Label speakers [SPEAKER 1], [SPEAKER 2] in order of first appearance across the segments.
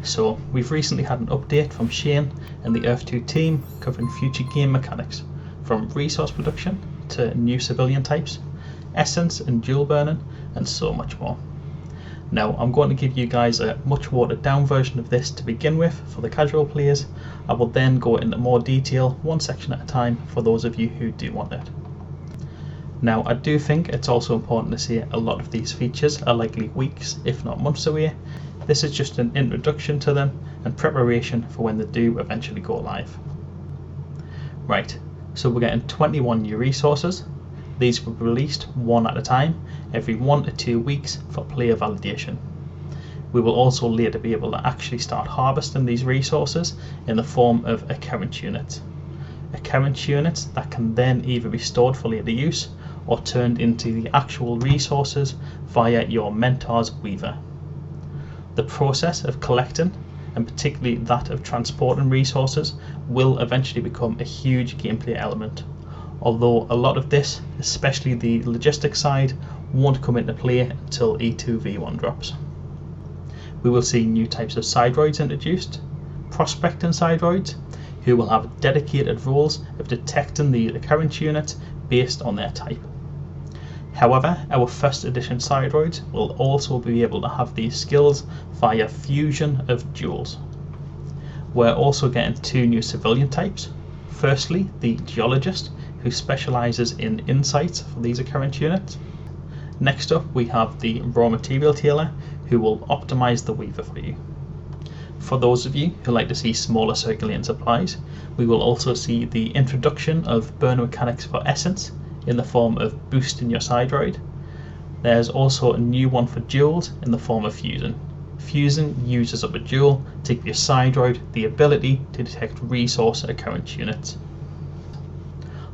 [SPEAKER 1] So we've recently had an update from Shane and the Earth 2 team covering future game mechanics, from resource production to new civilian types, essence and dual burning, and so much more. Now I'm going to give you guys a much watered down version of this to begin with for the casual players. I will then go into more detail one section at a time for those of you who do want it. Now I do think it's also important to say a lot of these features are likely weeks if not months away. This is just an introduction to them and preparation for when they do eventually go live. Right, so we're getting 21 new resources. These will be released one at a time, every 1 to 2 weeks for player validation. We will also later be able to actually start harvesting these resources in the form of occurrence units. Occurrence units that can then either be stored for later use or turned into the actual resources via your mentor's weaver. The process of collecting, and particularly that of transporting resources, will eventually become a huge gameplay element. Although a lot of this, especially the logistics side, won't come into play until E2v1 drops. We will see new types of sidroids introduced, prospecting sidroids, who will have dedicated roles of detecting the occurrence units based on their type. However, our first edition sidroids will also be able to have these skills via fusion of duels. We're also getting 2 new civilian types. Firstly, the geologist, who specialises in insights for these occurrence units. Next up we have the raw material tailor, who will optimise the weaver for you. For those of you who like to see smaller circulating supplies, we will also see the introduction of burn mechanics for essence in the form of boosting your sidroid. There's also a new one for duels in the form of fusion. Fusion uses up a duel to give your sidroid the ability to detect resource occurrence units.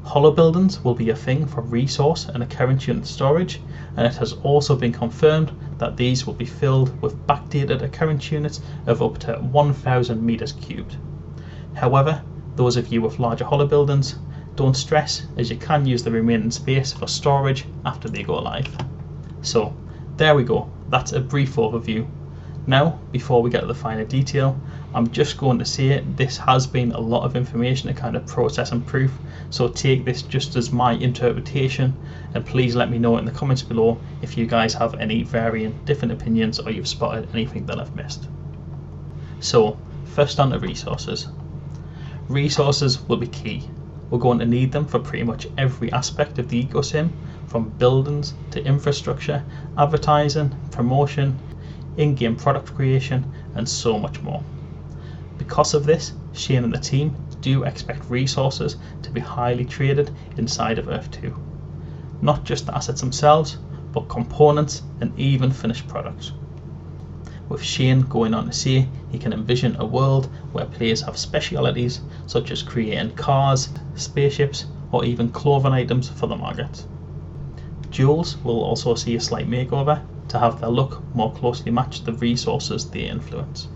[SPEAKER 1] Hollow buildings will be a thing for resource and occurrence unit storage, and it has also been confirmed that these will be filled with backdated occurrence units of up to 1000 meters cubed. However, those of you with larger hollow buildings, don't stress, as you can use the remaining space for storage after they go live. So there we go, that's a brief overview. Now, before we get to the finer detail, I'm just going to say this has been a lot of information to kind of process and proof, so take this just as my interpretation, and please let me know in the comments below if you guys have any varying different opinions or you've spotted anything that I've missed. So first on to resources. Resources will be key. We're going to need them for pretty much every aspect of the Ecosim, from buildings to infrastructure, advertising, promotion, in-game product creation, and so much more. Because of this, Shane and the team do expect resources to be highly traded inside of Earth 2. Not just the assets themselves, but components and even finished products. With Shane going on to say he can envision a world where players have specialities such as creating cars, spaceships, or even clothing items for the market. Duels will also see a slight makeover to have their look more closely match the resources they influence.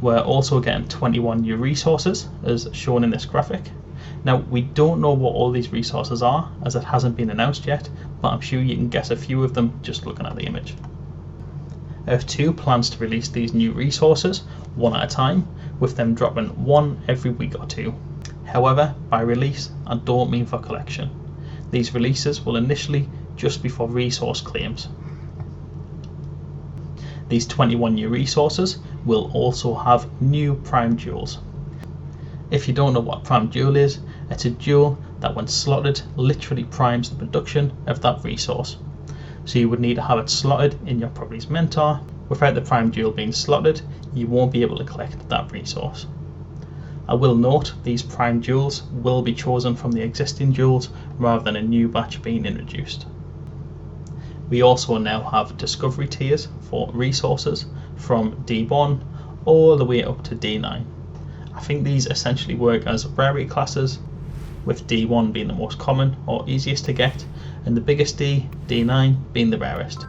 [SPEAKER 1] We're also getting 21 new resources as shown in this graphic. Now we don't know what all these resources are as it hasn't been announced yet, but I'm sure you can guess a few of them just looking at the image. Earth 2 plans to release these new resources one at a time, with them dropping one every week or two. However, by release I don't mean for collection. These releases will initially just be for resource claims. These 21 new resources will also have new prime jewels. If you don't know what prime jewel is, it's a jewel that when slotted literally primes the production of that resource. So you would need to have it slotted in your property's mentor. Without the prime jewel being slotted, you won't be able to collect that resource. I will note these prime jewels will be chosen from the existing jewels rather than a new batch being introduced. We also now have discovery tiers for resources from D1 all the way up to D9. I think these essentially work as rarity classes, with D1 being the most common or easiest to get, and the biggest D, D9, being the rarest.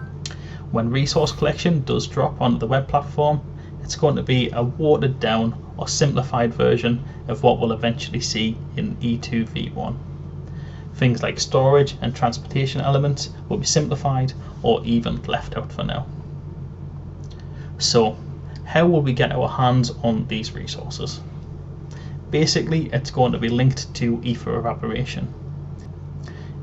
[SPEAKER 1] When resource collection does drop onto the web platform, it's going to be a watered down or simplified version of what we'll eventually see in E2v1. Things like storage and transportation elements will be simplified or even left out for now. So How will we get our hands on these resources? Basically, it's going to be linked to ether evaporation.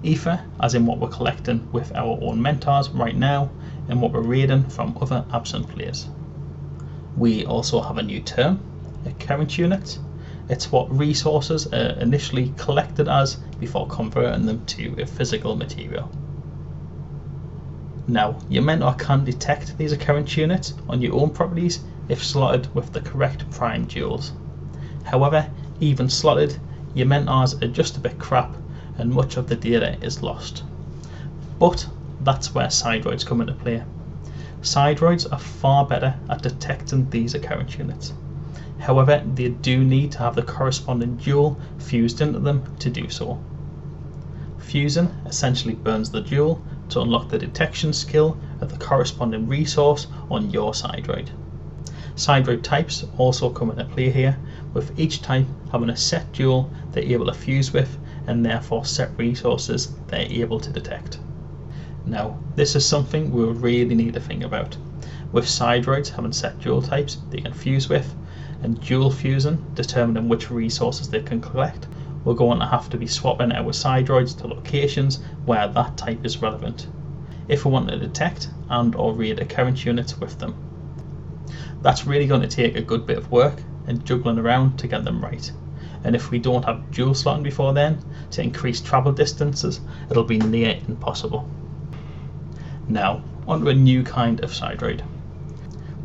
[SPEAKER 1] Ether, as in what we're collecting with our own mentors right now and what we're raiding from other absent players. We also have a new term, occurrence unit. It's what resources are initially collected as before converting them to a physical material. Now, your mentor can detect these occurrence units on your own properties if slotted with the correct prime jewels. However, even slotted, your mentors are just a bit crap and much of the data is lost. But that's where sidroids come into play. Sidroids are far better at detecting these occurrence units. However, they do need to have the corresponding jewel fused into them to do so. Fusing essentially burns the jewel to unlock the detection skill of the corresponding resource on your sidroid. Sidroid types also come into play here, with each type having a set jewel they're able to fuse with and therefore set resources they're able to detect. Now, this is something we'll really need to think about. With sidroids having set jewel types they can fuse with, and jewel fusing determining which resources they can collect, we're going to have to be swapping our sidroids to locations where that type is relevant, if we want to detect and or raid occurrence units with them. That's really going to take a good bit of work and juggling around to get them right. And if we don't have jewel slotting before then, to increase travel distances, it'll be near impossible. Now, onto a new kind of sidroid.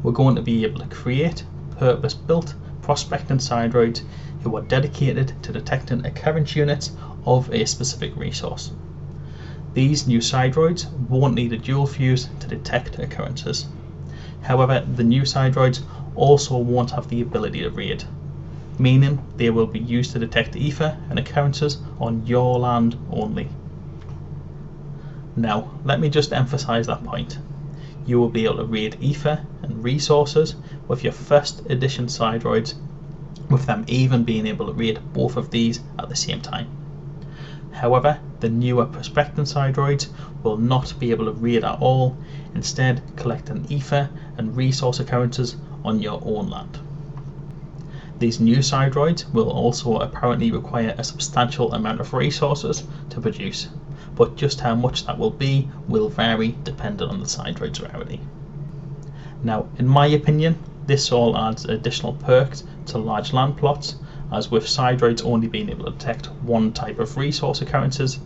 [SPEAKER 1] We're going to be able to create purpose-built prospecting sidroids who are dedicated to detecting occurrence units of a specific resource. These new sidroids won't need a jewel fuse to detect occurrences. However, the new sidroids also won't have the ability to raid, meaning they will be used to detect ether and occurrences on your land only. Now, let me just emphasize that point. You will be able to raid ether and resources with your first edition sidroids, with them even being able to raid both of these at the same time. However, the newer prospecting sidroids will not be able to raid at all, instead collecting ether and resource occurrences on your own land. These new sidroids will also apparently require a substantial amount of resources to produce, but just how much that will be will vary depending on the sidroid's rarity. Now, in my opinion, this all adds additional perks to large land plots, as with sidroids only being able to detect one type of resource occurrences,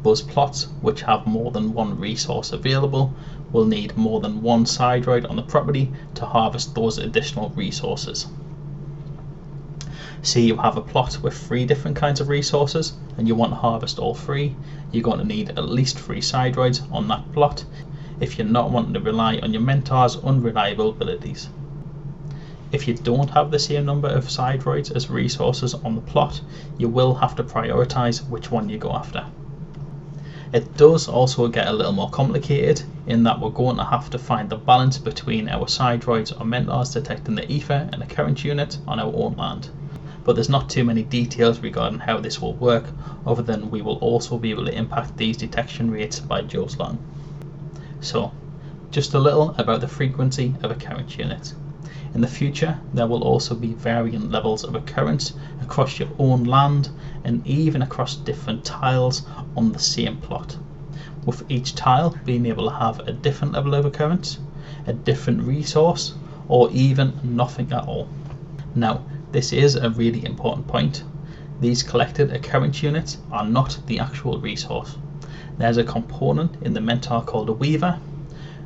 [SPEAKER 1] buzz plots which have more than one resource available will need more than one sidroid on the property to harvest those additional resources. Say you have a plot with 3 different kinds of resources and you want to harvest all 3, you're going to need at least 3 sidroids on that plot if you're not wanting to rely on your mentor's unreliable abilities. If you don't have the same number of sidroids as resources on the plot, you will have to prioritize which one you go after. It does also get a little more complicated in that we're going to have to find the balance between our sidroids or mentors detecting the ether and occurrence unit on our own land. But there's not too many details regarding how this will work, other than we will also be able to impact these detection rates by jewel slotting. So, just a little about the frequency of occurrence units. In the future, there will also be varying levels of occurrence across your own land and even across different tiles on the same plot, with each tile being able to have a different level of occurrence, a different resource, or even nothing at all. Now, this is a really important point. These collected occurrence units are not the actual resource. There's a component in the mentor called a weaver,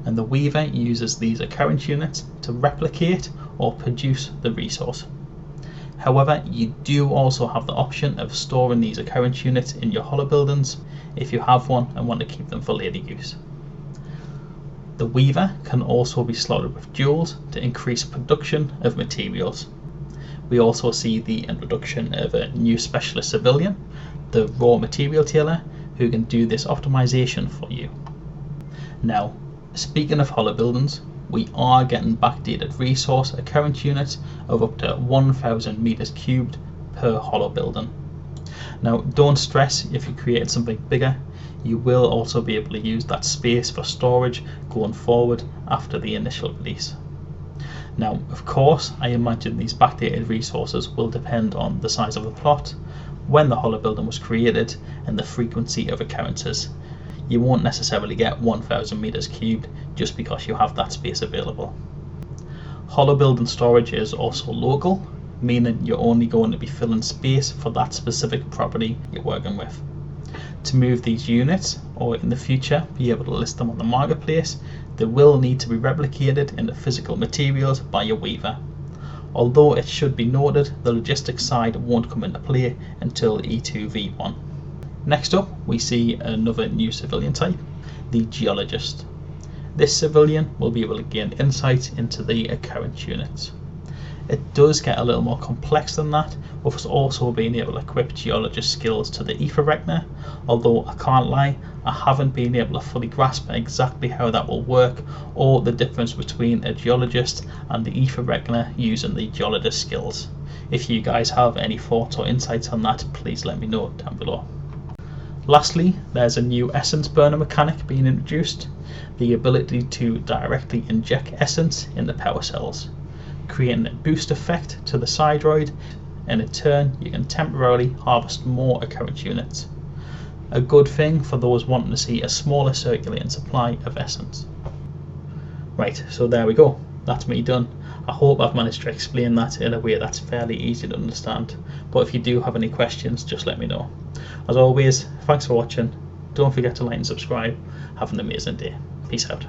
[SPEAKER 1] and the weaver uses these occurrence units to replicate or produce the resource. However, you do also have the option of storing these occurrence units in your hollow buildings if you have one and want to keep them for later use. The weaver can also be slotted with jewels to increase production of materials. We also see the introduction of a new specialist civilian, the raw material tailor, who can do this optimization for you. Now, speaking of hollow buildings, we are getting backdated resource occurrence units of up to 1000 meters cubed per hollow building. Now, don't stress if you create something bigger, you will also be able to use that space for storage going forward after the initial release. Now, of course, I imagine these backdated resources will depend on the size of the plot, when the hollow building was created, and the frequency of occurrences. You won't necessarily get 1000 meters cubed just because you have that space available. Hollow building storage is also local, meaning you're only going to be filling space for that specific property you're working with. To move these units, or in the future be able to list them on the marketplace, they will need to be replicated into physical materials by your weaver. Although it should be noted the logistics side won't come into play until E2v1. Next up, we see another new civilian type, the geologist. This civilian will be able to gain insight into the occurrence units. It does get a little more complex than that, with us also being able to equip geologist skills to the ether reckoner, although I can't lie, I haven't been able to fully grasp exactly how that will work or the difference between a geologist and the ether reckoner using the geologist skills. If you guys have any thoughts or insights on that, please let me know down below. Lastly, there's a new essence burner mechanic being introduced, the ability to directly inject essence into power cells, creating a boost effect to the sidroid, and in turn you can temporarily harvest more occurrence units. A good thing for those wanting to see a smaller circulating supply of essence. Right, so there we go, that's me done. I hope I've managed to explain that in a way that's fairly easy to understand, but if you do have any questions, just let me know. As always, thanks for watching, don't forget to like and subscribe. Have an amazing day. Peace out.